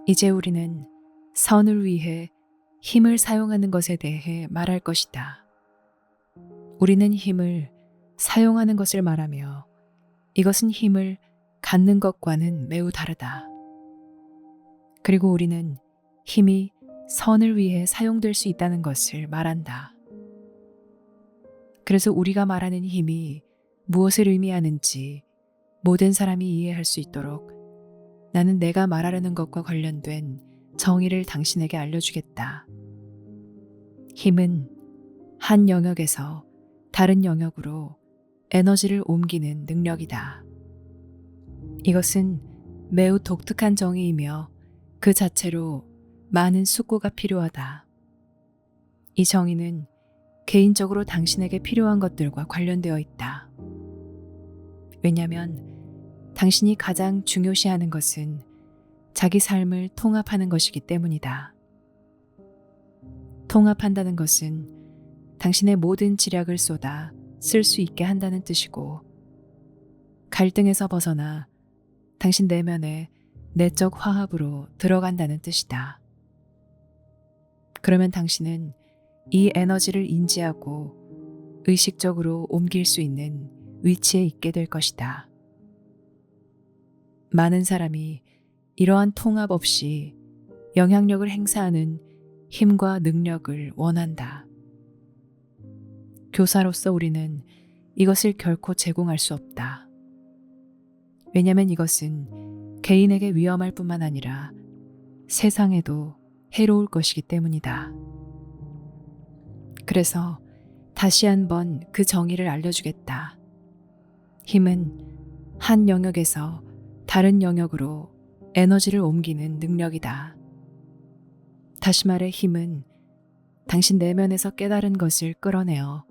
이제 우리는 선을 위해 힘을 사용하는 것에 대해 말할 것이다. 우리는 힘을 사용하는 것을 말하며 이것은 힘을 갖는 것과는 매우 다르다. 그리고 우리는 힘이 선을 위해 사용될 수 있다는 것을 말한다. 그래서 우리가 말하는 힘이 무엇을 의미하는지 모든 사람이 이해할 수 있도록 나는 내가 말하려는 것과 관련된 정의를 당신에게 알려주겠다. 힘은 한 영역에서 다른 영역으로 에너지를 옮기는 능력이다. 이것은 매우 독특한 정의이며 그 자체로 많은 숙고가 필요하다. 이 정의는 개인적으로 당신에게 필요한 것들과 관련되어 있다. 왜냐하면 당신이 가장 중요시하는 것은 자기 삶을 통합하는 것이기 때문이다. 통합한다는 것은 당신의 모든 지략을 쏟아 쓸 수 있게 한다는 뜻이고, 갈등에서 벗어나 당신 내면의 내적 화합으로 들어간다는 뜻이다. 그러면 당신은 이 에너지를 인지하고 의식적으로 옮길 수 있는 위치에 있게 될 것이다. 많은 사람이 이러한 통합 없이 영향력을 행사하는 힘과 능력을 원한다. 교사로서 우리는 이것을 결코 제공할 수 없다. 왜냐하면 이것은 개인에게 위험할 뿐만 아니라 세상에도 해로울 것이기 때문이다. 그래서 다시 한번 그 정의를 알려주겠다. 힘은 한 영역에서 다른 영역으로 에너지를 옮기는 능력이다. 다시 말해 힘은 당신 내면에서 깨달은 것을 끌어내어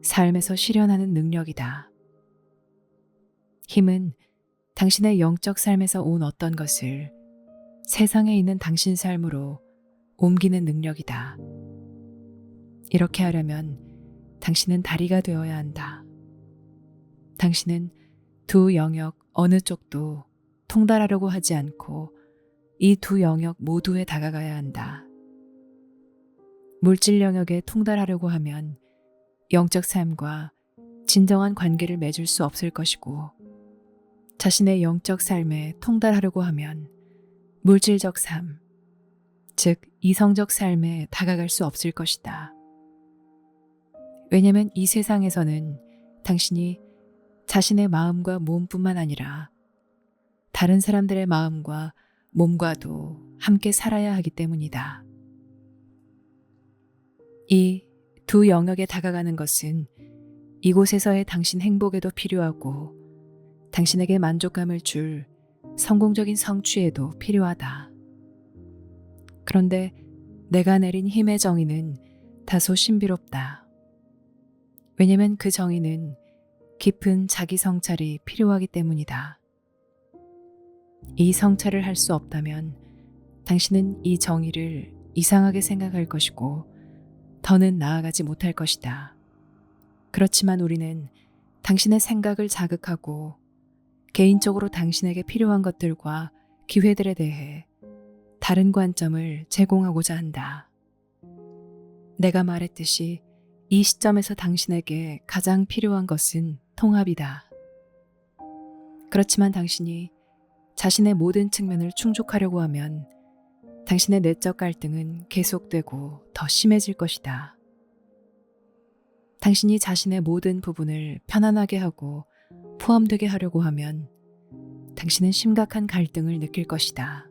삶에서 실현하는 능력이다. 힘은 당신의 영적 삶에서 온 어떤 것을 세상에 있는 당신 삶으로 옮기는 능력이다. 이렇게 하려면 당신은 다리가 되어야 한다. 당신은 두 영역 어느 쪽도 통달하려고 하지 않고 이 두 영역 모두에 다가가야 한다. 물질 영역에 통달하려고 하면 영적 삶과 진정한 관계를 맺을 수 없을 것이고, 자신의 영적 삶에 통달하려고 하면 물질적 삶, 즉 이성적 삶에 다가갈 수 없을 것이다. 왜냐하면 이 세상에서는 당신이 자신의 마음과 몸뿐만 아니라 다른 사람들의 마음과 몸과도 함께 살아야 하기 때문이다. 이 두 영역에 다가가는 것은 이곳에서의 당신 행복에도 필요하고 당신에게 만족감을 줄 성공적인 성취에도 필요하다. 그런데 내가 내린 힘의 정의는 다소 신비롭다. 왜냐하면 그 정의는 깊은 자기 성찰이 필요하기 때문이다. 이 성찰을 할 수 없다면 당신은 이 정의를 이상하게 생각할 것이고 더는 나아가지 못할 것이다. 그렇지만 우리는 당신의 생각을 자극하고 개인적으로 당신에게 필요한 것들과 기회들에 대해 다른 관점을 제공하고자 한다. 내가 말했듯이 이 시점에서 당신에게 가장 필요한 것은 통합이다. 그렇지만 당신이 자신의 모든 측면을 충족하려고 하면 당신의 내적 갈등은 계속되고 더 심해질 것이다. 당신이 자신의 모든 부분을 편안하게 하고 포함되게 하려고 하면 당신은 심각한 갈등을 느낄 것이다.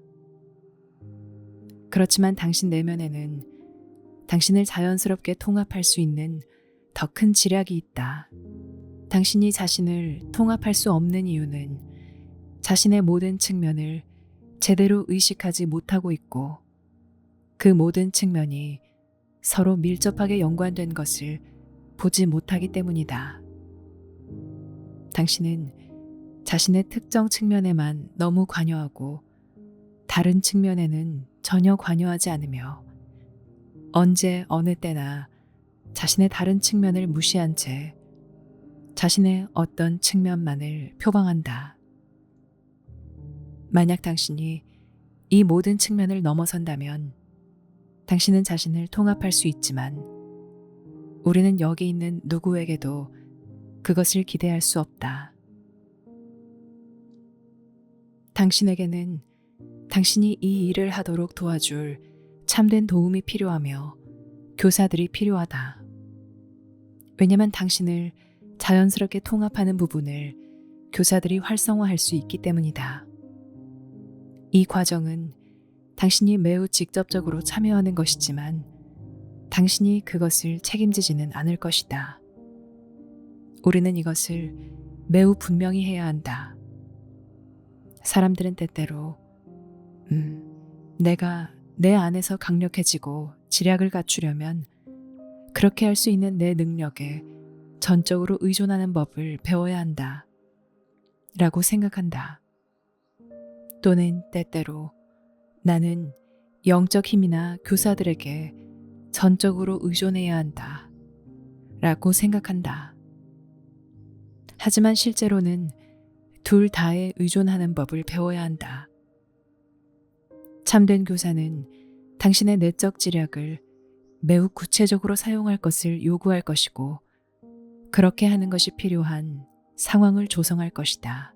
그렇지만 당신 내면에는 당신을 자연스럽게 통합할 수 있는 더 큰 지략이 있다. 당신이 자신을 통합할 수 없는 이유는 자신의 모든 측면을 제대로 의식하지 못하고 있고 그 모든 측면이 서로 밀접하게 연관된 것을 보지 못하기 때문이다. 당신은 자신의 특정 측면에만 너무 관여하고 다른 측면에는 전혀 관여하지 않으며 언제 어느 때나 자신의 다른 측면을 무시한 채 자신의 어떤 측면만을 표방한다. 만약 당신이 이 모든 측면을 넘어선다면 당신은 자신을 통합할 수 있지만 우리는 여기 있는 누구에게도 그것을 기대할 수 없다. 당신에게는 당신이 이 일을 하도록 도와줄 참된 도움이 필요하며 교사들이 필요하다. 왜냐하면 당신을 자연스럽게 통합하는 부분을 교사들이 활성화할 수 있기 때문이다. 이 과정은 당신이 매우 직접적으로 참여하는 것이지만 당신이 그것을 책임지지는 않을 것이다. 우리는 이것을 매우 분명히 해야 한다. 사람들은 때때로 내가 내 안에서 강력해지고 지략을 갖추려면 그렇게 할 수 있는 내 능력에 전적으로 의존하는 법을 배워야 한다 라고 생각한다. 또는 때때로 나는 영적 힘이나 교사들에게 전적으로 의존해야 한다 라고 생각한다. 하지만 실제로는 둘 다에 의존하는 법을 배워야 한다. 참된 교사는 당신의 내적 지략을 매우 구체적으로 사용할 것을 요구할 것이고 그렇게 하는 것이 필요한 상황을 조성할 것이다.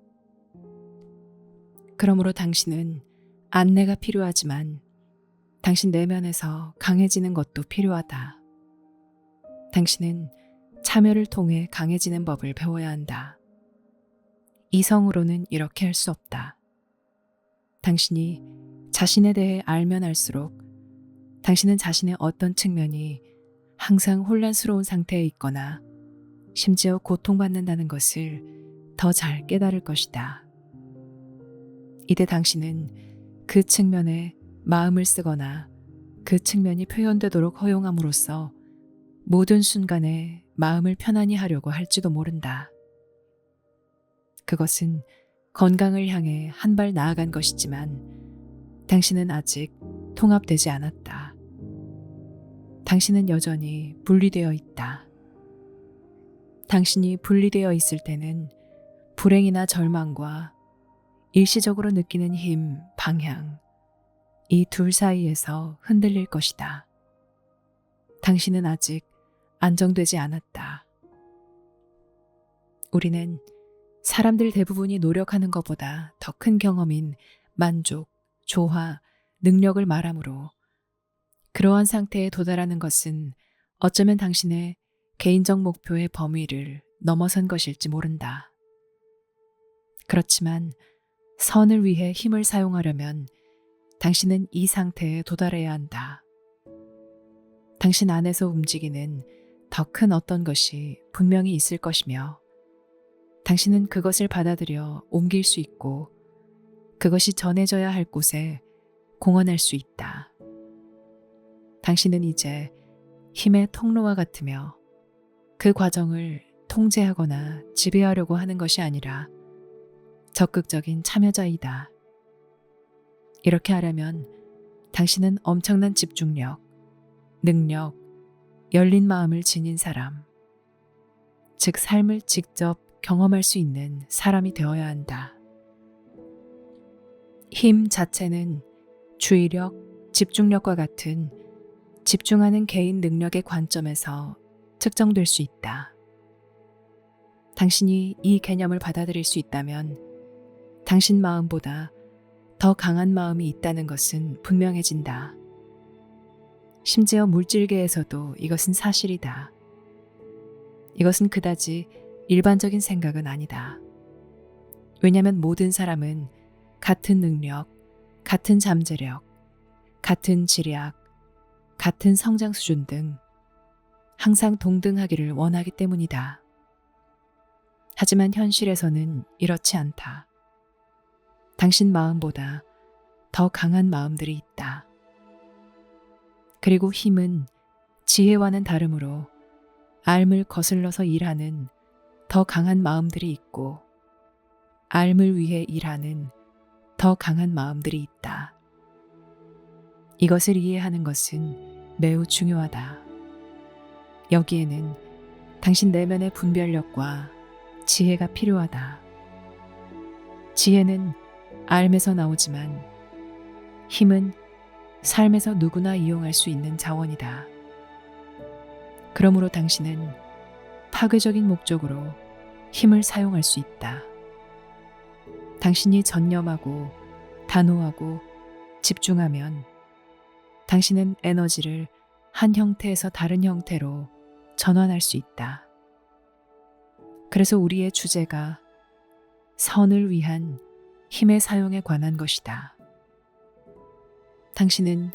그러므로 당신은 안내가 필요하지만 당신 내면에서 강해지는 것도 필요하다. 당신은 참여를 통해 강해지는 법을 배워야 한다. 이성으로는 이렇게 할 수 없다. 당신이 자신에 대해 알면 알수록 당신은 자신의 어떤 측면이 항상 혼란스러운 상태에 있거나 심지어 고통받는다는 것을 더 잘 깨달을 것이다. 이때 당신은 그 측면에 마음을 쓰거나 그 측면이 표현되도록 허용함으로써 모든 순간에 마음을 편안히 하려고 할지도 모른다. 그것은 건강을 향해 한 발 나아간 것이지만 당신은 아직 통합되지 않았다. 당신은 여전히 분리되어 있다. 당신이 분리되어 있을 때는 불행이나 절망과 일시적으로 느끼는 힘, 방향, 이 둘 사이에서 흔들릴 것이다. 당신은 아직 안정되지 않았다. 우리는 사람들 대부분이 노력하는 것보다 더 큰 경험인 만족, 조화, 능력을 말하므로 그러한 상태에 도달하는 것은 어쩌면 당신의 개인적 목표의 범위를 넘어선 것일지 모른다. 그렇지만 선을 위해 힘을 사용하려면 당신은 이 상태에 도달해야 한다. 당신 안에서 움직이는 더 큰 어떤 것이 분명히 있을 것이며 당신은 그것을 받아들여 옮길 수 있고 그것이 전해져야 할 곳에 공헌할 수 있다. 당신은 이제 힘의 통로와 같으며 그 과정을 통제하거나 지배하려고 하는 것이 아니라 적극적인 참여자이다. 이렇게 하려면 당신은 엄청난 집중력, 능력, 열린 마음을 지닌 사람, 즉 삶을 직접 경험할 수 있는 사람이 되어야 한다. 힘 자체는 주의력, 집중력과 같은 집중하는 개인 능력의 관점에서 측정될 수 있다. 당신이 이 개념을 받아들일 수 있다면 당신 마음보다 더 강한 마음이 있다는 것은 분명해진다. 심지어 물질계에서도 이것은 사실이다. 이것은 그다지 일반적인 생각은 아니다. 왜냐하면 모든 사람은 같은 능력, 같은 잠재력, 같은 지략, 같은 성장 수준 등 항상 동등하기를 원하기 때문이다. 하지만 현실에서는 이렇지 않다. 당신 마음보다 더 강한 마음들이 있다. 그리고 힘은 지혜와는 다르므로 앓을 거슬러서 일하는 더 강한 마음들이 있고 앓을 위해 일하는 더 강한 마음들이 있다. 이것을 이해하는 것은 매우 중요하다. 여기에는 당신 내면의 분별력과 지혜가 필요하다. 지혜는 앓에서 나오지만 힘은 삶에서 누구나 이용할 수 있는 자원이다. 그러므로 당신은 파괴적인 목적으로 힘을 사용할 수 있다. 당신이 전념하고 단호하고 집중하면 당신은 에너지를 한 형태에서 다른 형태로 전환할 수 있다. 그래서 우리의 주제가 선을 위한 힘의 사용에 관한 것이다. 당신은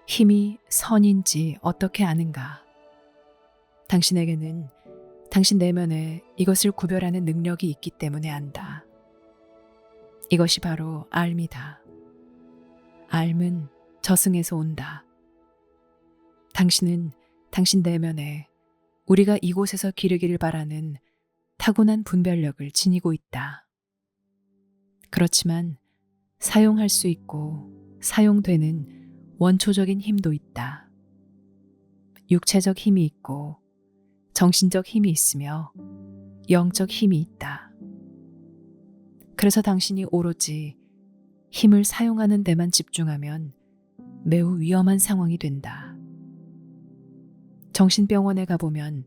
힘이 선인지 어떻게 아는가? 당신에게는 당신 내면에 이것을 구별하는 능력이 있기 때문에 안다. 이것이 바로 알미다. 알은 저승에서 온다. 당신은 당신 내면에 우리가 이곳에서 기르기를 바라는 타고난 분별력을 지니고 있다. 그렇지만 사용할 수 있고 사용되는 원초적인 힘도 있다. 육체적 힘이 있고 정신적 힘이 있으며 영적 힘이 있다. 그래서 당신이 오로지 힘을 사용하는 데만 집중하면 매우 위험한 상황이 된다. 정신병원에 가보면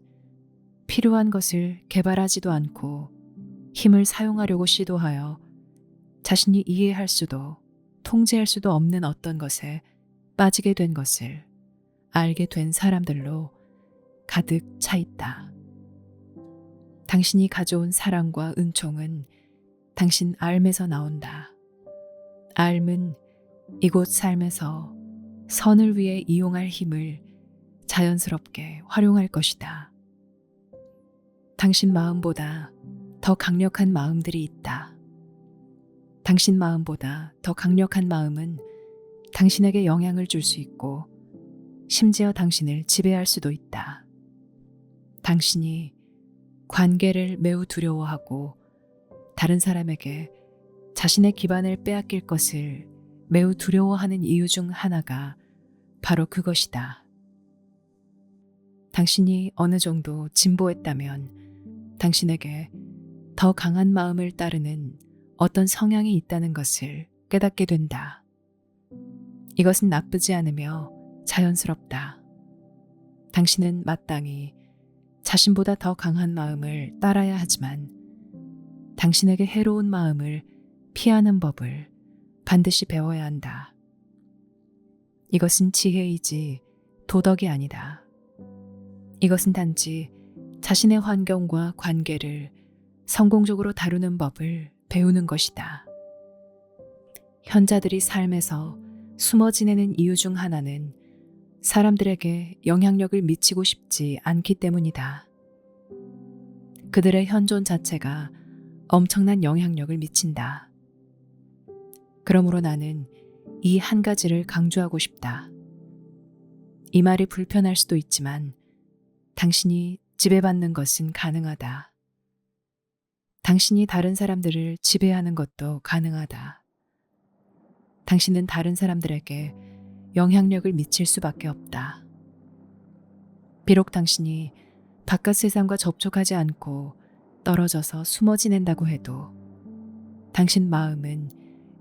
필요한 것을 개발하지도 않고 힘을 사용하려고 시도하여 자신이 이해할 수도 통제할 수도 없는 어떤 것에 빠지게 된 것을 알게 된 사람들로 가득 차 있다. 당신이 가져온 사랑과 은총은 당신 알에서 나온다. 알은 이곳 삶에서 선을 위해 이용할 힘을 자연스럽게 활용할 것이다. 당신 마음보다 더 강력한 마음들이 있다. 당신 마음보다 더 강력한 마음은 당신에게 영향을 줄 수 있고 심지어 당신을 지배할 수도 있다. 당신이 관계를 매우 두려워하고 다른 사람에게 자신의 기반을 빼앗길 것을 매우 두려워하는 이유 중 하나가 바로 그것이다. 당신이 어느 정도 진보했다면 당신에게 더 강한 마음을 따르는 어떤 성향이 있다는 것을 깨닫게 된다. 이것은 나쁘지 않으며 자연스럽다. 당신은 마땅히 자신보다 더 강한 마음을 따라야 하지만 당신에게 해로운 마음을 피하는 법을 반드시 배워야 한다. 이것은 지혜이지 도덕이 아니다. 이것은 단지 자신의 환경과 관계를 성공적으로 다루는 법을 배우는 것이다. 현자들이 삶에서 숨어 지내는 이유 중 하나는 사람들에게 영향력을 미치고 싶지 않기 때문이다. 그들의 현존 자체가 엄청난 영향력을 미친다. 그러므로 나는 이 한 가지를 강조하고 싶다. 이 말이 불편할 수도 있지만 당신이 지배받는 것은 가능하다. 당신이 다른 사람들을 지배하는 것도 가능하다. 당신은 다른 사람들에게 영향력을 미칠 수밖에 없다. 비록 당신이 바깥 세상과 접촉하지 않고 떨어져서 숨어 지낸다고 해도 당신 마음은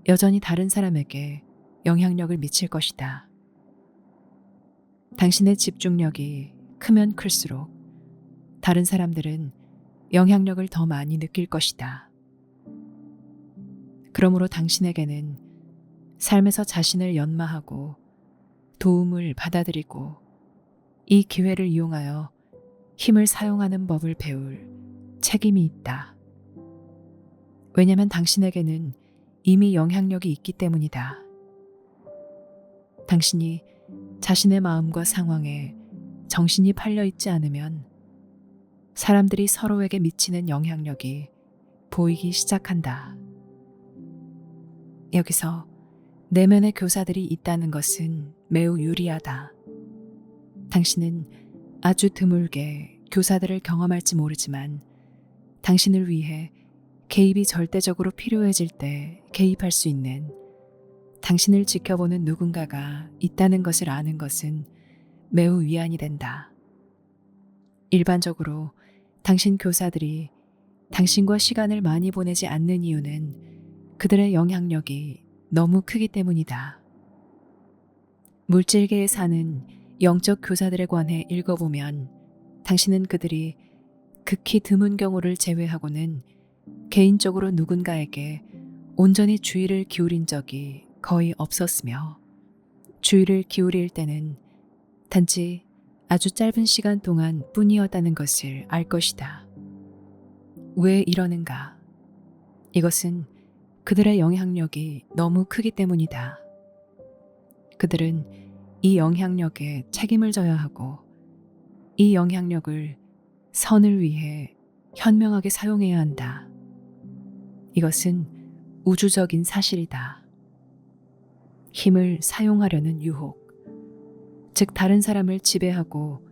여전히 다른 사람에게 영향력을 미칠 것이다. 당신의 집중력이 크면 클수록 다른 사람들은 영향력을 더 많이 느낄 것이다. 그러므로 당신에게는 삶에서 자신을 연마하고 도움을 받아들이고 이 기회를 이용하여 힘을 사용하는 법을 배울 책임이 있다. 왜냐하면 당신에게는 이미 영향력이 있기 때문이다. 당신이 자신의 마음과 상황에 정신이 팔려 있지 않으면 사람들이 서로에게 미치는 영향력이 보이기 시작한다. 여기서 내면의 교사들이 있다는 것은 매우 유리하다. 당신은 아주 드물게 교사들을 경험할지 모르지만 당신을 위해 개입이 절대적으로 필요해질 때 개입할 수 있는 당신을 지켜보는 누군가가 있다는 것을 아는 것은 매우 위안이 된다. 일반적으로 당신 교사들이 당신과 시간을 많이 보내지 않는 이유는 그들의 영향력이 너무 크기 때문이다. 물질계에 사는 영적 교사들에 관해 읽어보면 당신은 그들이 극히 드문 경우를 제외하고는 개인적으로 누군가에게 온전히 주의를 기울인 적이 거의 없었으며 주의를 기울일 때는 단지 아주 짧은 시간 동안 뿐이었다는 것을 알 것이다. 왜 이러는가? 이것은 그들의 영향력이 너무 크기 때문이다. 그들은 이 영향력에 책임을 져야 하고 이 영향력을 선을 위해 현명하게 사용해야 한다. 이것은 우주적인 사실이다. 힘을 사용하려는 유혹, 즉 다른 사람을 지배하고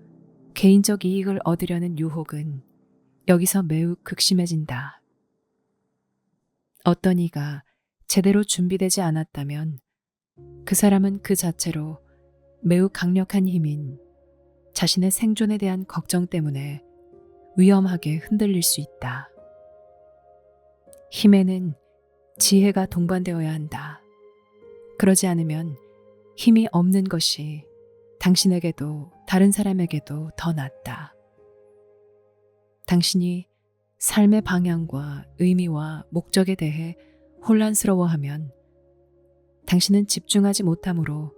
개인적 이익을 얻으려는 유혹은 여기서 매우 극심해진다. 어떤 이가 제대로 준비되지 않았다면 그 사람은 그 자체로 매우 강력한 힘인 자신의 생존에 대한 걱정 때문에 위험하게 흔들릴 수 있다. 힘에는 지혜가 동반되어야 한다. 그러지 않으면 힘이 없는 것이 당신에게도 다른 사람에게도 더 낫다. 당신이 삶의 방향과 의미와 목적에 대해 혼란스러워하면 당신은 집중하지 못하므로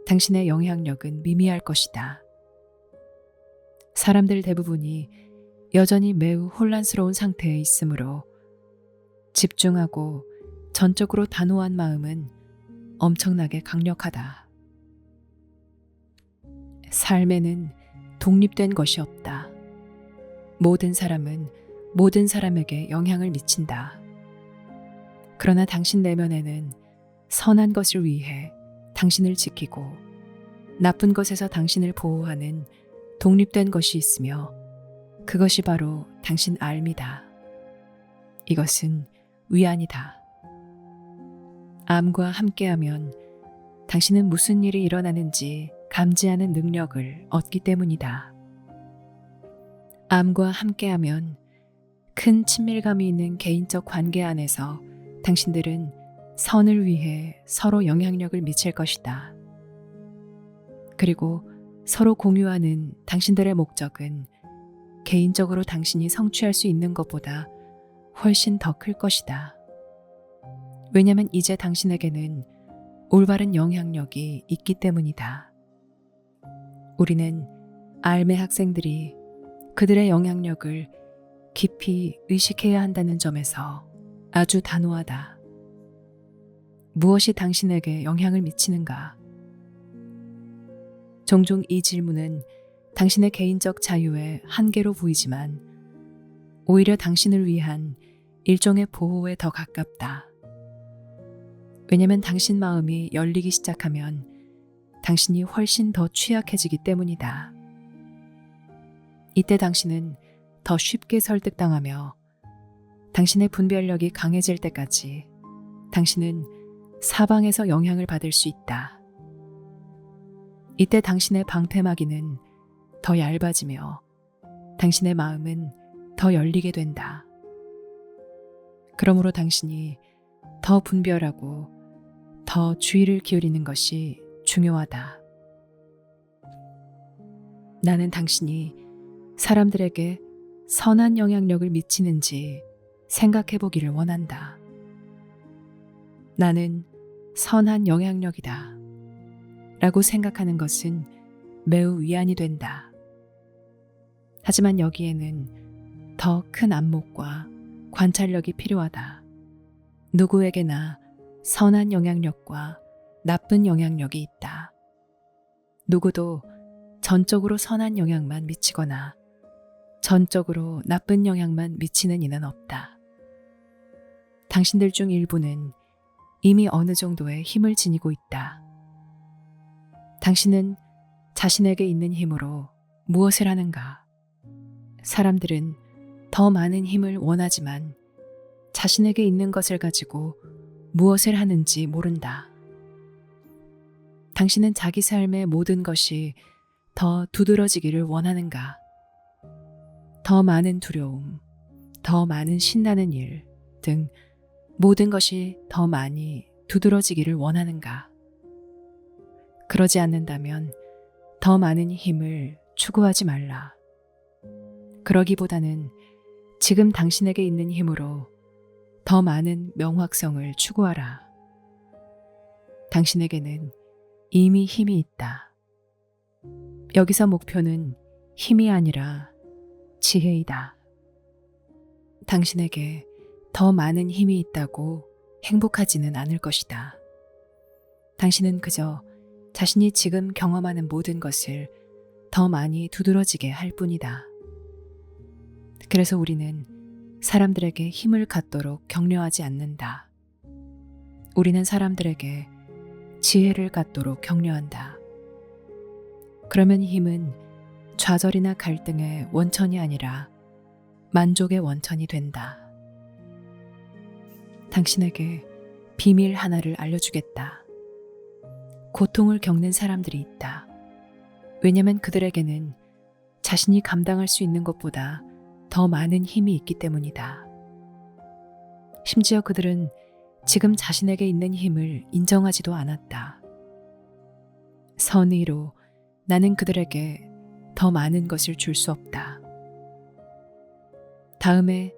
당신의 영향력은 미미할 것이다. 사람들 대부분이 여전히 매우 혼란스러운 상태에 있으므로 집중하고 전적으로 단호한 마음은 엄청나게 강력하다. 삶에는 독립된 것이 없다. 모든 사람은 모든 사람에게 영향을 미친다. 그러나 당신 내면에는 선한 것을 위해 당신을 지키고 나쁜 것에서 당신을 보호하는 독립된 것이 있으며 그것이 바로 당신 알미다. 이것은 위안이다. 암과 함께하면 당신은 무슨 일이 일어나는지 감지하는 능력을 얻기 때문이다. 암과 함께하면 큰 친밀감이 있는 개인적 관계 안에서 당신들은 선을 위해 서로 영향력을 미칠 것이다. 그리고 서로 공유하는 당신들의 목적은 개인적으로 당신이 성취할 수 있는 것보다 훨씬 더 클 것이다. 왜냐하면 이제 당신에게는 올바른 영향력이 있기 때문이다. 우리는 알매 학생들이 그들의 영향력을 깊이 의식해야 한다는 점에서 아주 단호하다. 무엇이 당신에게 영향을 미치는가? 종종 이 질문은 당신의 개인적 자유의 한계로 보이지만 오히려 당신을 위한 일종의 보호에 더 가깝다. 왜냐하면 당신 마음이 열리기 시작하면 당신이 훨씬 더 취약해지기 때문이다. 이때 당신은 더 쉽게 설득당하며 당신의 분별력이 강해질 때까지 당신은 사방에서 영향을 받을 수 있다. 이때 당신의 방패막이는 더 얇아지며 당신의 마음은 더 열리게 된다. 그러므로 당신이 더 분별하고 더 주의를 기울이는 것이 중요하다. 나는 당신이 사람들에게 선한 영향력을 미치는지 생각해 보기를 원한다. 나는 선한 영향력이다 라고 생각하는 것은 매우 위안이 된다. 하지만 여기에는 더 큰 안목과 관찰력이 필요하다. 누구에게나 선한 영향력과 나쁜 영향력이 있다. 누구도 전적으로 선한 영향만 미치거나 전적으로 나쁜 영향만 미치는 이는 없다. 당신들 중 일부는 이미 어느 정도의 힘을 지니고 있다. 당신은 자신에게 있는 힘으로 무엇을 하는가? 사람들은 더 많은 힘을 원하지만 자신에게 있는 것을 가지고 무엇을 하는지 모른다. 당신은 자기 삶의 모든 것이 더 두드러지기를 원하는가? 더 많은 두려움, 더 많은 신나는 일 등 모든 것이 더 많이 두드러지기를 원하는가? 그러지 않는다면 더 많은 힘을 추구하지 말라. 그러기보다는 지금 당신에게 있는 힘으로 더 많은 명확성을 추구하라. 당신에게는 이미 힘이 있다. 여기서 목표는 힘이 아니라 지혜이다. 당신에게 더 많은 힘이 있다고 행복하지는 않을 것이다. 당신은 그저 자신이 지금 경험하는 모든 것을 더 많이 두드러지게 할 뿐이다. 그래서 우리는 사람들에게 힘을 갖도록 격려하지 않는다. 우리는 사람들에게 지혜를 갖도록 격려한다. 그러면 힘은 좌절이나 갈등의 원천이 아니라 만족의 원천이 된다. 당신에게 비밀 하나를 알려주겠다. 고통을 겪는 사람들이 있다. 왜냐하면 그들에게는 자신이 감당할 수 있는 것보다 더 많은 힘이 있기 때문이다. 심지어 그들은 지금 자신에게 있는 힘을 인정하지도 않았다. 선의로 나는 그들에게 더 많은 것을 줄 수 없다. 다음에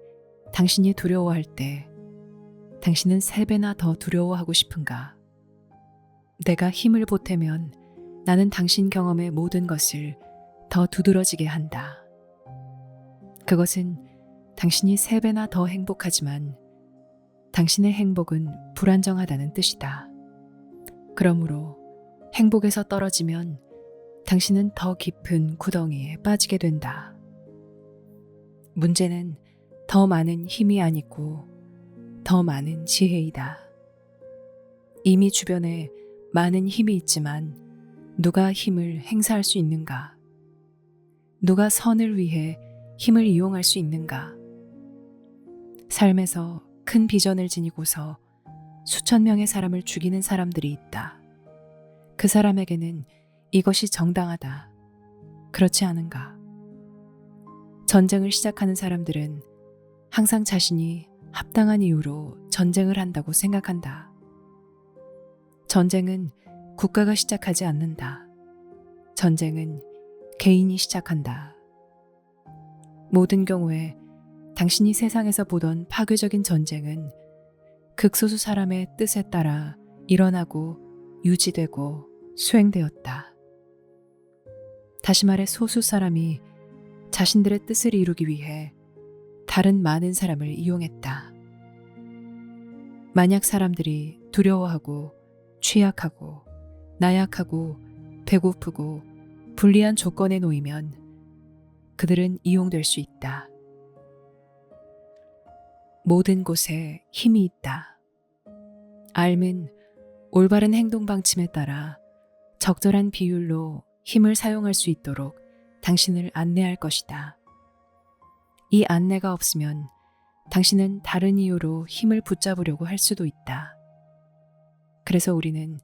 당신이 두려워할 때 당신은 3배나 더 두려워하고 싶은가? 내가 힘을 보태면 나는 당신 경험의 모든 것을 더 두드러지게 한다. 그것은 당신이 3배나 더 행복하지만 당신의 행복은 불안정하다는 뜻이다. 그러므로 행복에서 떨어지면 당신은 더 깊은 구덩이에 빠지게 된다. 문제는 더 많은 힘이 아니고 더 많은 지혜이다. 이미 주변에 많은 힘이 있지만 누가 힘을 행사할 수 있는가? 누가 선을 위해 힘을 이용할 수 있는가? 삶에서 큰 비전을 지니고서 수천 명의 사람을 죽이는 사람들이 있다. 그 사람에게는 이것이 정당하다. 그렇지 않은가? 전쟁을 시작하는 사람들은 항상 자신이 합당한 이유로 전쟁을 한다고 생각한다. 전쟁은 국가가 시작하지 않는다. 전쟁은 개인이 시작한다. 모든 경우에 당신이 세상에서 보던 파괴적인 전쟁은 극소수 사람의 뜻에 따라 일어나고 유지되고 수행되었다. 다시 말해 소수 사람이 자신들의 뜻을 이루기 위해 다른 많은 사람을 이용했다. 만약 사람들이 두려워하고 취약하고 나약하고 배고프고 불리한 조건에 놓이면 그들은 이용될 수 있다. 모든 곳에 힘이 있다. 알은 올바른 행동 방침에 따라 적절한 비율로 힘을 사용할 수 있도록 당신을 안내할 것이다. 이 안내가 없으면 당신은 다른 이유로 힘을 붙잡으려고 할 수도 있다. 그래서 우리는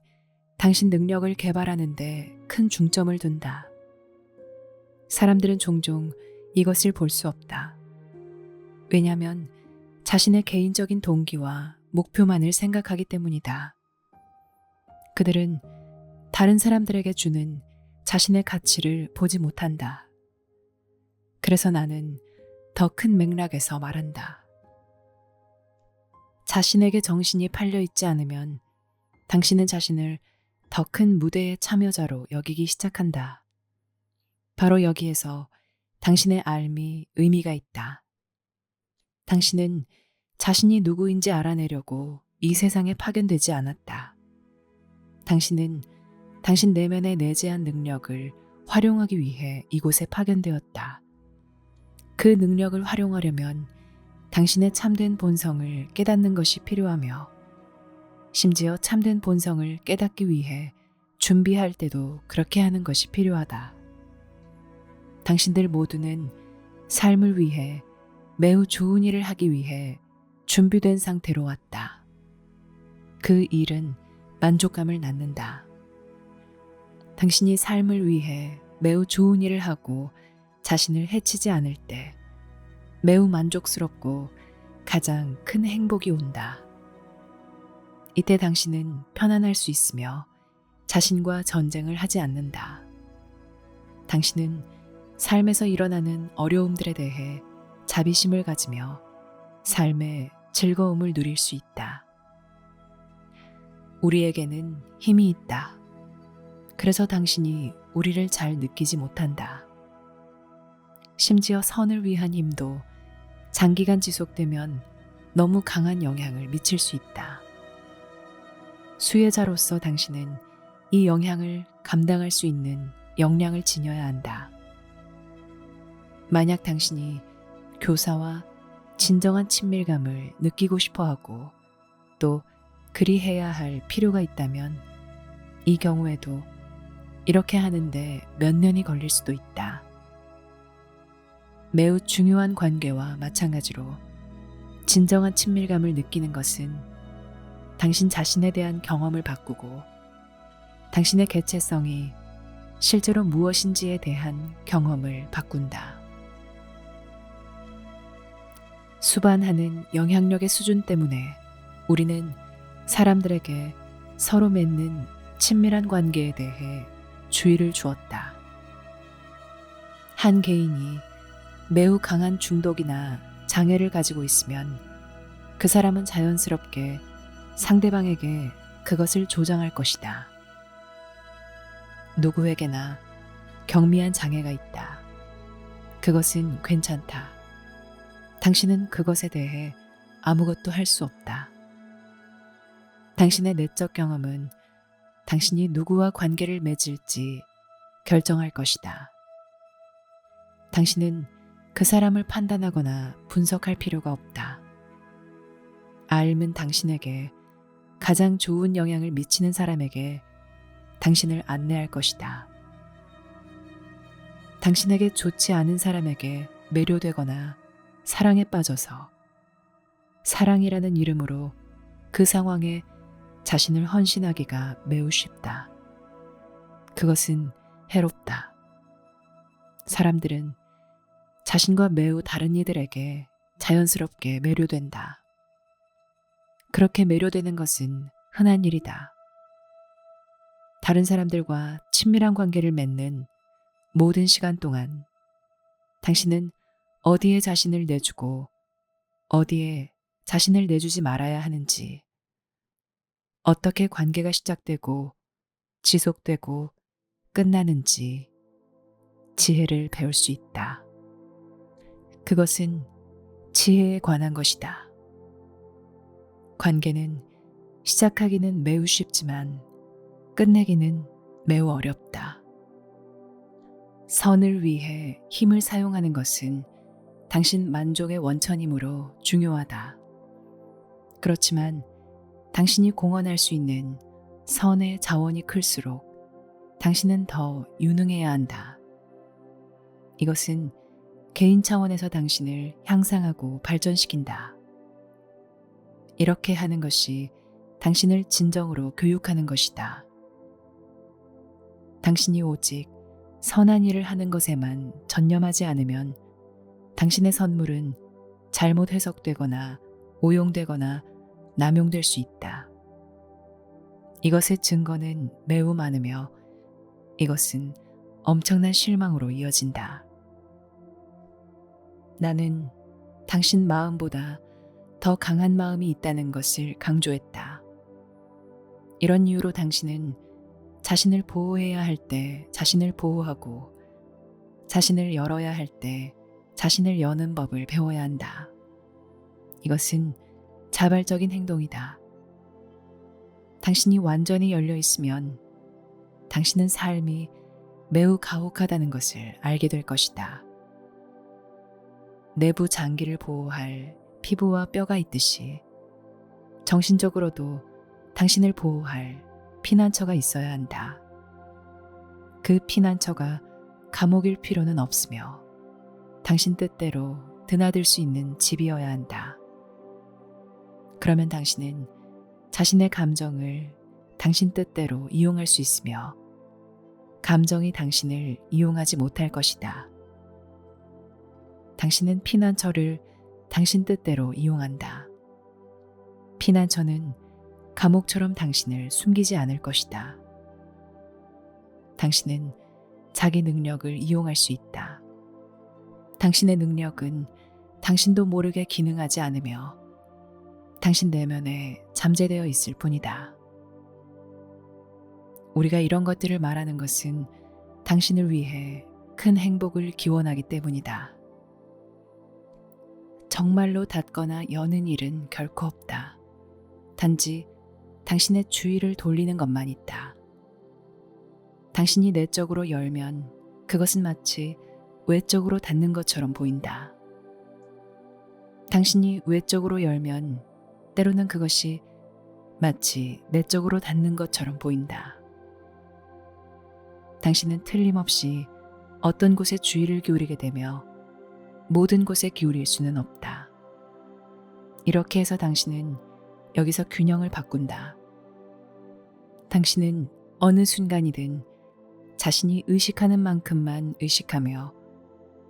당신 능력을 개발하는 데 큰 중점을 둔다. 사람들은 종종 이것을 볼 수 없다. 왜냐하면 자신의 개인적인 동기와 목표만을 생각하기 때문이다. 그들은 다른 사람들에게 주는 자신의 가치를 보지 못한다. 그래서 나는 더 큰 맥락에서 말한다. 자신에게 정신이 팔려 있지 않으면 당신은 자신을 더 큰 무대의 참여자로 여기기 시작한다. 바로 여기에서 당신의 삶이 의미가 있다. 당신은 자신이 누구인지 알아내려고 이 세상에 파견되지 않았다. 당신은 당신 내면의 내재한 능력을 활용하기 위해 이곳에 파견되었다. 그 능력을 활용하려면 당신의 참된 본성을 깨닫는 것이 필요하며 심지어 참된 본성을 깨닫기 위해 준비할 때도 그렇게 하는 것이 필요하다. 당신들 모두는 삶을 위해 매우 좋은 일을 하기 위해 준비된 상태로 왔다. 그 일은 만족감을 낳는다. 당신이 삶을 위해 매우 좋은 일을 하고 자신을 해치지 않을 때 매우 만족스럽고 가장 큰 행복이 온다. 이때 당신은 편안할 수 있으며 자신과 전쟁을 하지 않는다. 당신은 삶에서 일어나는 어려움들에 대해 자비심을 가지며 삶의 즐거움을 누릴 수 있다. 우리에게는 힘이 있다. 그래서 당신이 우리를 잘 느끼지 못한다. 심지어 선을 위한 힘도 장기간 지속되면 너무 강한 영향을 미칠 수 있다. 수혜자로서 당신은 이 영향을 감당할 수 있는 역량을 지녀야 한다. 만약 당신이 교사와 진정한 친밀감을 느끼고 싶어 하고 또 그리해야 할 필요가 있다면 이 경우에도 이렇게 하는데 몇 년이 걸릴 수도 있다. 매우 중요한 관계와 마찬가지로 진정한 친밀감을 느끼는 것은 당신 자신에 대한 경험을 바꾸고 당신의 개체성이 실제로 무엇인지에 대한 경험을 바꾼다. 수반하는 영향력의 수준 때문에 우리는 사람들에게 서로 맺는 친밀한 관계에 대해 주의를 주었다. 한 개인이 매우 강한 중독이나 장애를 가지고 있으면 그 사람은 자연스럽게 상대방에게 그것을 조장할 것이다. 누구에게나 경미한 장애가 있다. 그것은 괜찮다. 당신은 그것에 대해 아무것도 할 수 없다. 당신의 내적 경험은 당신이 누구와 관계를 맺을지 결정할 것이다. 당신은 그 사람을 판단하거나 분석할 필요가 없다. 알면 당신에게 가장 좋은 영향을 미치는 사람에게 당신을 안내할 것이다. 당신에게 좋지 않은 사람에게 매료되거나 사랑에 빠져서 사랑이라는 이름으로 그 상황에 자신을 헌신하기가 매우 쉽다. 그것은 해롭다. 사람들은 자신과 매우 다른 이들에게 자연스럽게 매료된다. 그렇게 매료되는 것은 흔한 일이다. 다른 사람들과 친밀한 관계를 맺는 모든 시간 동안 당신은 어디에 자신을 내주고 어디에 자신을 내주지 말아야 하는지, 어떻게 관계가 시작되고 지속되고 끝나는지 지혜를 배울 수 있다. 그것은 지혜에 관한 것이다. 관계는 시작하기는 매우 쉽지만 끝내기는 매우 어렵다. 선을 위해 힘을 사용하는 것은 당신 만족의 원천이므로 중요하다. 그렇지만 당신이 공헌할 수 있는 선의 자원이 클수록 당신은 더 유능해야 한다. 이것은 개인 차원에서 당신을 향상하고 발전시킨다. 이렇게 하는 것이 당신을 진정으로 교육하는 것이다. 당신이 오직 선한 일을 하는 것에만 전념하지 않으면 당신의 선물은 잘못 해석되거나 오용되거나 남용될 수 있다. 이것의 증거는 매우 많으며 이것은 엄청난 실망으로 이어진다. 나는 당신 마음보다 더 강한 마음이 있다는 것을 강조했다. 이런 이유로 당신은 자신을 보호해야 할 때 자신을 보호하고 자신을 열어야 할 때 자신을 여는 법을 배워야 한다. 이것은 자발적인 행동이다. 당신이 완전히 열려 있으면 당신은 삶이 매우 가혹하다는 것을 알게 될 것이다. 내부 장기를 보호할 피부와 뼈가 있듯이 정신적으로도 당신을 보호할 피난처가 있어야 한다. 그 피난처가 감옥일 필요는 없으며 당신 뜻대로 드나들 수 있는 집이어야 한다. 그러면 당신은 자신의 감정을 당신 뜻대로 이용할 수 있으며 감정이 당신을 이용하지 못할 것이다. 당신은 피난처를 당신 뜻대로 이용한다. 피난처는 감옥처럼 당신을 숨기지 않을 것이다. 당신은 자기 능력을 이용할 수 있다. 당신의 능력은 당신도 모르게 기능하지 않으며 당신 내면에 잠재되어 있을 뿐이다. 우리가 이런 것들을 말하는 것은 당신을 위해 큰 행복을 기원하기 때문이다. 정말로 닫거나 여는 일은 결코 없다. 단지 당신의 주의를 돌리는 것만 있다. 당신이 내적으로 열면 그것은 마치 외적으로 닫는 것처럼 보인다. 당신이 외적으로 열면 때로는 그것이 마치 내적으로 닫는 것처럼 보인다. 당신은 틀림없이 어떤 곳에 주의를 기울이게 되며 모든 곳에 기울일 수는 없다. 이렇게 해서 당신은 여기서 균형을 바꾼다. 당신은 어느 순간이든 자신이 의식하는 만큼만 의식하며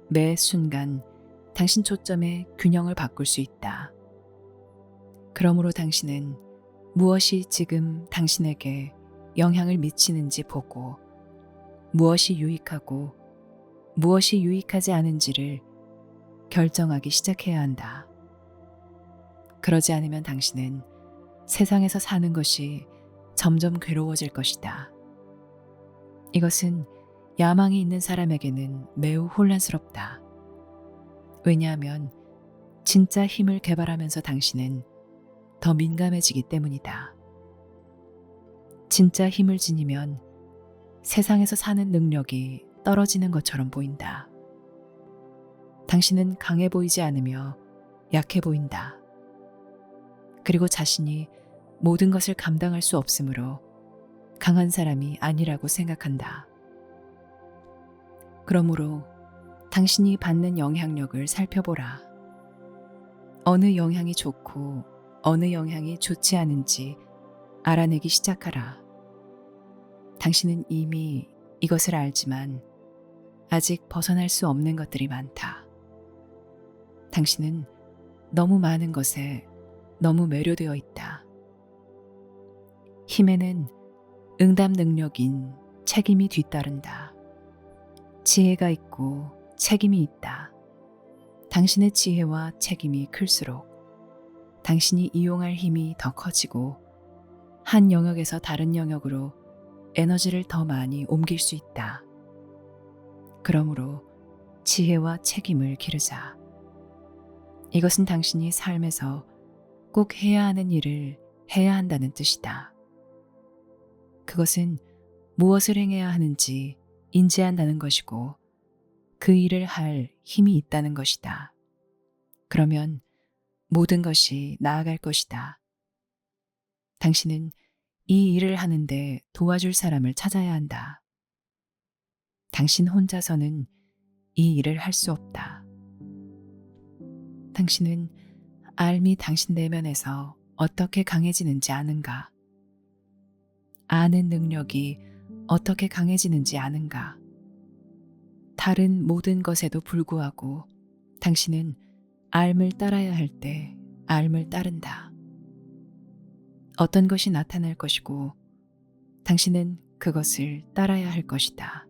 매 순간 당신 초점의 균형을 바꿀 수 있다. 그러므로 당신은 무엇이 지금 당신에게 영향을 미치는지 보고 무엇이 유익하고 무엇이 유익하지 않은지를 결정하기 시작해야 한다. 그러지 않으면 당신은 세상에서 사는 것이 점점 괴로워질 것이다. 이것은 야망이 있는 사람에게는 매우 혼란스럽다. 왜냐하면 진짜 힘을 개발하면서 당신은 더 민감해지기 때문이다. 진짜 힘을 지니면 세상에서 사는 능력이 떨어지는 것처럼 보인다. 당신은 강해 보이지 않으며 약해 보인다. 그리고 자신이 모든 것을 감당할 수 없으므로 강한 사람이 아니라고 생각한다. 그러므로 당신이 받는 영향력을 살펴보라. 어느 영향이 좋고 어느 영향이 좋지 않은지 알아내기 시작하라. 당신은 이미 이것을 알지만 아직 벗어날 수 없는 것들이 많다. 당신은 너무 많은 것에 너무 매료되어 있다. 힘에는 응답 능력인 책임이 뒤따른다. 지혜가 있고 책임이 있다. 당신의 지혜와 책임이 클수록 당신이 이용할 힘이 더 커지고 한 영역에서 다른 영역으로 에너지를 더 많이 옮길 수 있다. 그러므로 지혜와 책임을 기르자. 이것은 당신이 삶에서 꼭 해야 하는 일을 해야 한다는 뜻이다. 그것은 무엇을 행해야 하는지 인지한다는 것이고 그 일을 할 힘이 있다는 것이다. 그러면 모든 것이 나아갈 것이다. 당신은 이 일을 하는데 도와줄 사람을 찾아야 한다. 당신 혼자서는 이 일을 할 수 없다. 당신은 알미 당신 내면에서 어떻게 강해지는지 아는가? 아는 능력이 어떻게 강해지는지 아는가? 다른 모든 것에도 불구하고 당신은 알을 따라야 할 때 알을 따른다. 어떤 것이 나타날 것이고 당신은 그것을 따라야 할 것이다.